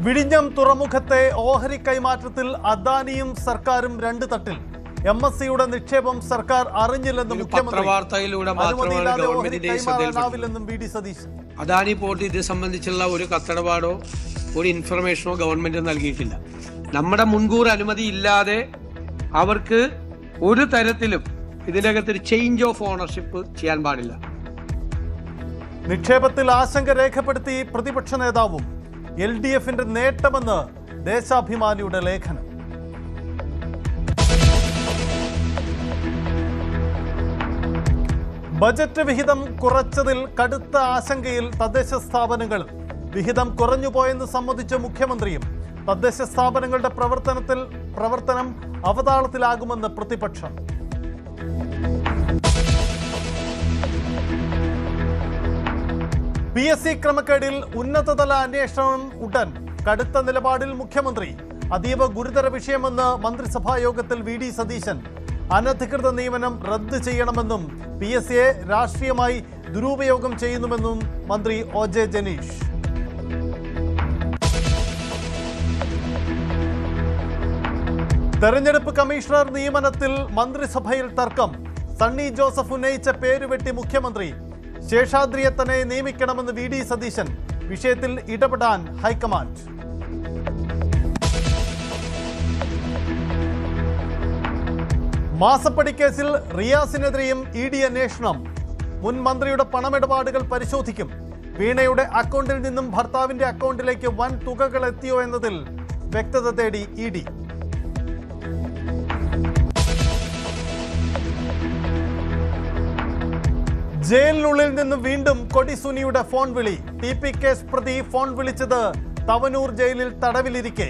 വിഴിഞ്ഞം തുറമുഖത്തെ ഓഹരി കൈമാറ്റത്തിൽ അദാനിയും സർക്കാരും രണ്ട് തട്ടിൽ. MSCയുടെ നിക്ഷേപം സർക്കാർ അറിഞ്ഞില്ലെന്നും മുഖ്യമന്ത്രി. VD സതീശൻ. അദാനി പോർട്ട് ഇത് സംബന്ധിച്ചുള്ള ഒരു കത്തടപാടോ ഒരു ഇൻഫർമേഷനോ ഗവൺമെന്റ് നൽകിയിട്ടില്ല. നമ്മുടെ മുൻകൂർ അനുമതി ഇല്ലാതെ അവർക്ക് ഒരു തരത്തിലും ഇതിനകത്ത് ഒരു ചേഞ്ച് ഓഫ് ഓണർഷിപ്പ് ചെയ്യാൻ പാടില്ല. നിക്ഷേപത്തിൽ ആശങ്ക രേഖപ്പെടുത്തി പ്രതിപക്ഷ നേതാവും. LDFന്റെ നേട്ടമെന്ന് ദേശാഭിമാനിയുടെ ലേഖനം. ബജറ്റ് വിഹിതം കുറച്ചതിൽ കടുത്ത ആശങ്കയിൽ തദ്ദേശ സ്ഥാപനങ്ങൾ. വിഹിതം കുറഞ്ഞുപോയെന്ന് സമ്മതിച്ച മുഖ്യമന്ത്രിയും. തദ്ദേശ സ്ഥാപനങ്ങളുടെ പ്രവർത്തനം അവതാളത്തിലാകുമെന്ന് പ്രതിപക്ഷം. PSC ക്രമക്കേടിൽ ഉന്നതതല അന്വേഷണം ഉടൻ. കടുത്ത നിലപാടിൽ മുഖ്യമന്ത്രി. അതീവ ഗുരുതര വിഷയമെന്ന് മന്ത്രിസഭാ യോഗത്തിൽ VD സതീശൻ. അനധികൃത നിയമനം റദ്ദ് ചെയ്യണമെന്നും PSCയെ രാഷ്ട്രീയമായി ദുരുപയോഗം ചെയ്യുന്നുവെന്നും മന്ത്രി OJ ജനീഷ്. തെരഞ്ഞെടുപ്പ് കമ്മീഷണർ നിയമനത്തിൽ മന്ത്രിസഭയിൽ തർക്കം. സണ്ണി ജോസഫ് ഉന്നയിച്ച പേരുവെട്ടി മുഖ്യമന്ത്രി. ശേഷാദ്രിയെ തന്നെ നിയമിക്കണമെന്ന് VD സതീശൻ. വിഷയത്തിൽ ഇടപെടാൻ ഹൈക്കമാൻഡ്. മാസപ്പടി കേസിൽ റിയാസിനെതിരെയും ED അന്വേഷണം. മുൻ മന്ത്രിയുടെ പണമിടപാടുകൾ പരിശോധിക്കും. വീണയുടെ അക്കൗണ്ടിൽ നിന്നും ഭർത്താവിന്റെ അക്കൗണ്ടിലേക്ക് വൻ തുകകൾ എത്തിയോ എന്നതിൽ വ്യക്തത തേടി ED. ജയിലിനുള്ളിൽ നിന്ന് വീണ്ടും കൊടിസുനിയുടെ ഫോൺ വിളി. TP കേസ് പ്രതി ഫോൺ വിളിച്ചത് തവനൂർ ജയിലിൽ തടവിലിരിക്കെ.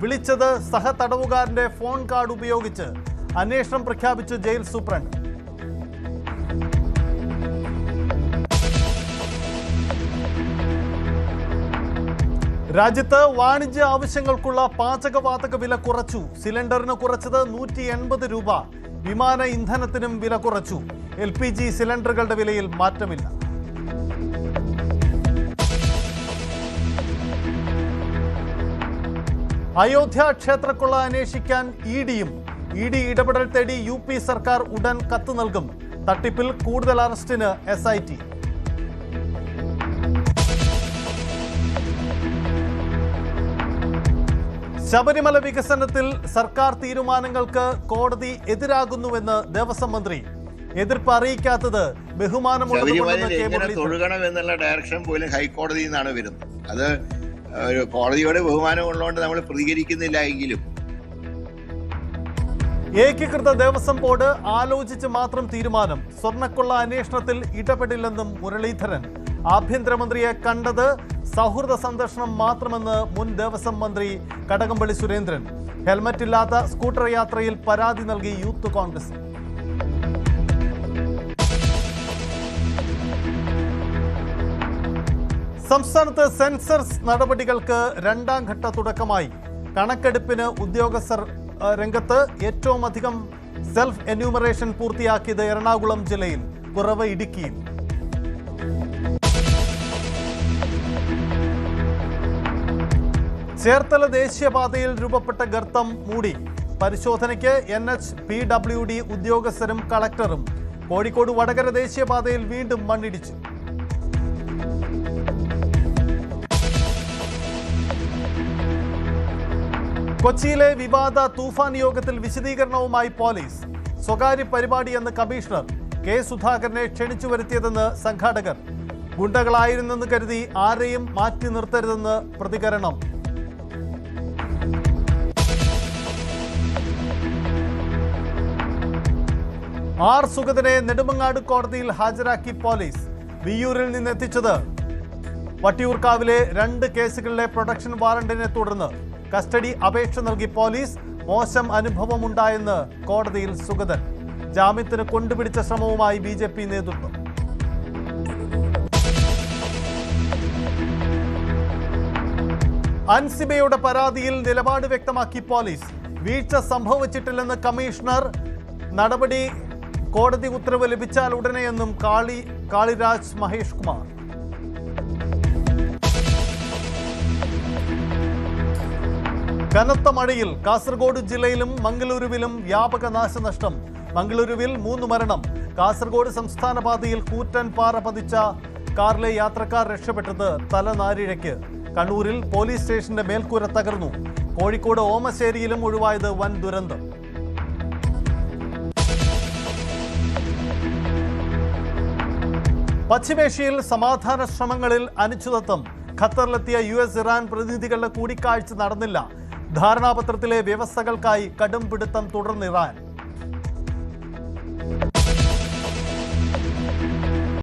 വിളിച്ചത് സഹതടവുകാരന്റെ ഫോൺ കാർഡ് ഉപയോഗിച്ച്. അന്വേഷണം പ്രഖ്യാപിച്ചു ജയിൽ സൂപ്രണ്ട്. രാജ്യത്ത് വാണിജ്യ ആവശ്യങ്ങൾക്കുള്ള പാചകവാതക വില കുറച്ചു. സിലിണ്ടറിന് കുറച്ചത് 180 രൂപ. വിമാന ഇന്ധനത്തിനും വില കുറച്ചു. LPG സിലിണ്ടറുകളുടെ വിലയിൽ മാറ്റമില്ല. അയോധ്യ ക്ഷേത്രക്കൊള്ള അന്വേഷിക്കാൻ EDയും. ED ഇടപെടൽ തേടി UP സർക്കാർ ഉടൻ കത്ത് നൽകും. തട്ടിപ്പിൽ കൂടുതൽ അറസ്റ്റിന് SIT. ശബരിമല വികസനത്തിൽ സർക്കാർ തീരുമാനങ്ങൾക്ക് കോടതി എതിരാകുന്നുവെന്ന് ദേവസ്വം മന്ത്രി. എതിർപ്പ് അറിയിക്കാത്തത് ബഹുമാനമുള്ള ഡയറക്ഷൻ പോലും ഹൈക്കോടതിയിൽ നിന്നാണ് വരുന്നത്. അത് കോടതിയോട് ബഹുമാനമുള്ളതുകൊണ്ട് നമ്മൾ പ്രതികരിക്കുന്നില്ല എങ്കിലും ഏകീകൃത ദേവസ്വം ബോർഡ് ആലോചിച്ച് മാത്രം തീരുമാനം. സ്വർണ്ണക്കൊള്ള അന്വേഷണത്തിൽ ഇടപെടില്ലെന്നും മുരളീധരൻ. ആഭ്യന്തരമന്ത്രിയെ കണ്ടത് സൗഹൃദ സന്ദർശനം മാത്രമെന്ന് മുൻ ദേവസ്വം മന്ത്രി കടകംപള്ളി സുരേന്ദ്രൻ. ഹെൽമറ്റ് ഇല്ലാത്ത സ്കൂട്ടർ യാത്രയിൽ പരാതി നൽകി യൂത്ത് കോൺഗ്രസ്. സംസ്ഥാനത്ത് സെൻസസ് നടപടികൾക്ക് രണ്ടാം ഘട്ട തുടക്കമായി. കണക്കെടുപ്പിന് ഉദ്യോഗസ്ഥർ രംഗത്ത്. ഏറ്റവും അധികം സെൽഫ് എന്യൂമറേഷൻ പൂർത്തിയാക്കിയത് എറണാകുളം ജില്ലയിൽ, കുറവ് ഇടുക്കിയിൽ. ചേർത്തല ദേശീയപാതയിൽ രൂപപ്പെട്ട ഗർത്തം മൂടി. പരിശോധനയ്ക്ക് NHPWD ഉദ്യോഗസ്ഥരും കളക്ടറും. കോഴിക്കോട് വടകര ദേശീയപാതയിൽ വീണ്ടും മണ്ണിടിച്ചു. കൊച്ചിയിലെ വിവാദ തൂഫാൻ യോഗത്തിൽ വിശദീകരണവുമായി പോലീസ്. സ്വകാര്യ പരിപാടിയെന്ന് കമ്മീഷണർ. K സുധാകരനെ ക്ഷണിച്ചു വരുത്തിയതെന്ന് സംഘാടകർ. ഗുണ്ടകളായിരുന്നെന്ന് കരുതി ആരെയും മാറ്റി നിർത്തരുതെന്ന് പ്രതികരണം. R സുഗതനെ നെടുമങ്ങാട് കോടതിയിൽ ഹാജരാക്കി പോലീസ്. വിയ്യൂരിൽ നിന്നെത്തിച്ചത് വട്ടിയൂർക്കാവിലെ 2 കേസുകളിലെ പ്രൊട്ടക്ഷൻ വാറണ്ടിനെ തുടർന്ന്. കസ്റ്റഡി അപേക്ഷ നൽകി പോലീസ്. മോശം അനുഭവമുണ്ടായെന്ന് കോടതിയിൽ സുഗതൻ. ജാമ്യത്തിന് കൊണ്ടുപിടിച്ച ശ്രമവുമായി BJP നേതൃത്വം. അൻസിബയുടെ പരാതിയിൽ നിലപാട് വ്യക്തമാക്കി പോലീസ്. വീഴ്ച സംഭവിച്ചിട്ടില്ലെന്ന് കമ്മീഷണർ. നടപടി കോടതി ഉത്തരവ് ലഭിച്ചാൽ ഉടനെയെന്നും കാളിരാജ് മഹേഷ് കുമാർ. കനത്ത മഴയിൽ കാസർഗോഡ് ജില്ലയിലും മംഗളൂരുവിലും വ്യാപക നാശനഷ്ടം. മംഗളൂരുവിൽ 3 മരണം. കാസർഗോഡ് സംസ്ഥാന പാതയിൽ കൂറ്റൻ പാറ പതിച്ച കാറിലെ യാത്രക്കാർ രക്ഷപ്പെട്ടത് തലനാരിഴയ്ക്ക്. കണ്ണൂരിൽ പോലീസ് സ്റ്റേഷന്റെ മേൽക്കൂര തകർന്നു. കോഴിക്കോട് ഓമശ്ശേരിയിലും ഒഴിവായത് വൻ ദുരന്തം. പശ്ചിമേഷ്യയിൽ സമാധാന ശ്രമങ്ങളിൽ അനിശ്ചിതത്വം. ഖത്തറിലെത്തിയ US ഇറാൻ പ്രതിനിധികളുടെ കൂടിക്കാഴ്ച നടന്നില്ല. ധാരണാപത്രത്തിലെ വ്യവസ്ഥകൾക്കായി കടും പിടുത്തം തുടർന്ന് ഇറാൻ.